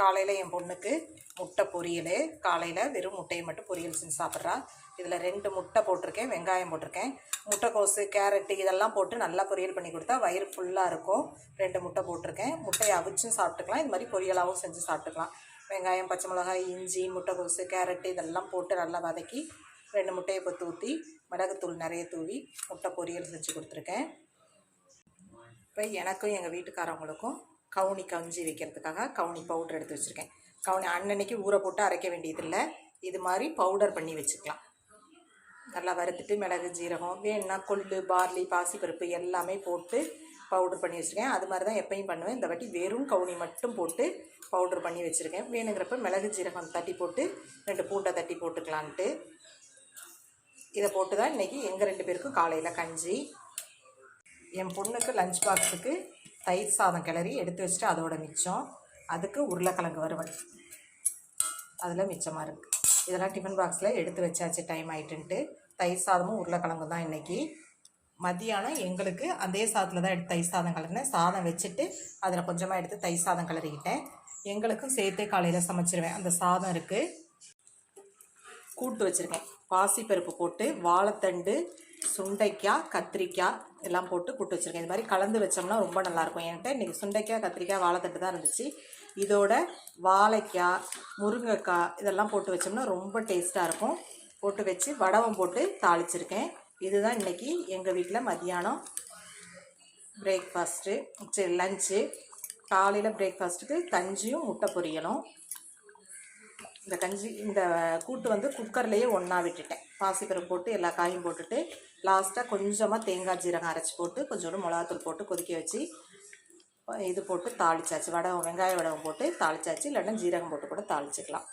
காலையில் என் பொண்ணுக்கு முட்டை பொரியல். காலையில் வெறும் முட்டையை மட்டும் பொரியல் செஞ்சு சாப்பிட்றா. இதில் 2 முட்டை போட்டிருக்கேன், வெங்காயம் போட்டிருக்கேன், முட்டைக்கோசு கேரட்டு இதெல்லாம் போட்டு நல்லா பொரியல் பண்ணி கொடுத்தா வயிறு ஃபுல்லாக இருக்கும். 2 முட்டை போட்டிருக்கேன். முட்டையை அவிச்சும் சாப்பிட்டுக்கலாம், இது மாதிரி பொரியலாகவும் செஞ்சு சாப்பிட்டுக்கலாம். வெங்காயம், பச்சை மிளகாய், இஞ்சி, முட்டைக்கோசு, கேரட்டு இதெல்லாம் போட்டு நல்லா வதக்கி 2 முட்டையை பொத்து ஊற்றி மிளகுத்தூள் நிறைய தூவி முட்டை பொரியல் செஞ்சு கொடுத்துருக்கேன். இப்போ எனக்கும் எங்கள் வீட்டுக்காரவங்களுக்கும் கவுனி கஞ்சி வைக்கிறதுக்காக கவுனி பவுடர் எடுத்து வச்சுருக்கேன். கவுனி அன்னன்னைக்கு ஊற போட்டு அரைக்க வேண்டியதில்லை, இது மாதிரி பவுடர் பண்ணி வச்சுக்கலாம். நல்லா வறுத்துட்டு மிளகு, ஜீரகம், வேணுன்னா கொள்ளு, பார்லி, பாசிப்பருப்பு எல்லாமே போட்டு பவுடர் பண்ணி வச்சுருக்கேன். அது மாதிரி தான் எப்பயும் பண்ணுவேன். இந்த வாட்டி வெறும் கவுனி மட்டும் போட்டு பவுடர் பண்ணி வச்சுருக்கேன். வேணுங்கிறப்ப மிளகு, ஜீரகம் தட்டி போட்டு 2 பூண்டை தட்டி போட்டுக்கலான்ட்டு இதை போட்டு தான் இன்றைக்கி எங்கள் 2 பேருக்கும் காலையில் கஞ்சி. என் பொண்ணுக்கு லஞ்ச் பாக்ஸுக்கு தயிர் சாதம் கிளறி எடுத்து வச்சுட்டு அதோட மிச்சம். அதுக்கு உருளைக்கிழங்கு வறுவல் அதில் மிச்சமாக இருக்குது. இதெல்லாம் டிஃபன் பாக்ஸில் எடுத்து வச்சாச்சு, டைம் ஆகிட்டுன்ட்டு. தயிர் சாதமும் உருளைக்கிழங்கும் தான் இன்றைக்கி. மதியானம் எங்களுக்கு அதே சாதத்தில் தான் எடுத்து தயிர் சாதம் கிளறினேன். சாதம் வச்சுட்டு அதில் கொஞ்சமாக எடுத்து தயிர் சாதம் கிளறிக்கிட்டேன். எங்களுக்கும் சேர்த்தே காலையில் சமைச்சிருவேன். அந்த சாதம் இருக்குது. கூட்டு வச்சுருக்கேன், பாசிப்பருப்பு போட்டு வாழைத்தண்டு, சுண்டைக்காய், கத்திரிக்காய் எல்லாம் போட்டு கூட்டு வச்சுருக்கேன். இது மாதிரி கலந்து வச்சோம்னா ரொம்ப நல்லாயிருக்கும். என்கிட்ட இன்றைக்கி சுண்டைக்காய், கத்திரிக்காய், வாழைத்தண்டு தான் இருந்துச்சு. இதோட வாழைக்காய், முருங்கைக்காய் இதெல்லாம் போட்டு வச்சோம்னா ரொம்ப டேஸ்ட்டாக இருக்கும். போட்டு வச்சு வடவம் போட்டு தாளிச்சிருக்கேன். இதுதான் இன்றைக்கி எங்கள் வீட்டில் மதியானம் பிரேக்ஃபாஸ்ட்டு, லஞ்சு. காலையில் பிரேக்ஃபாஸ்ட்டுக்கு கஞ்சியும் முட்டை பொரியலும். இந்த கஞ்சி இந்த கூட்டு வந்து குக்கர்லேயே ஒன்றா விட்டுட்டேன். பாசிப்பருப்பு போட்டு எல்லா காயும் போட்டுட்டு லாஸ்ட்டாக கொஞ்சமாக தேங்காய் ஜீரகம் அரைச்சி போட்டு கொஞ்சோண்டு மிளகாத்தூள் போட்டு கொதிக்க வச்சு இது போட்டு தாளிச்சாச்சு. வெங்காய வடகம் போட்டு தாளிச்சாச்சு. இல்லைன்னா ஜீரகம் போட்டு கூட தாளிச்சிக்கலாம்.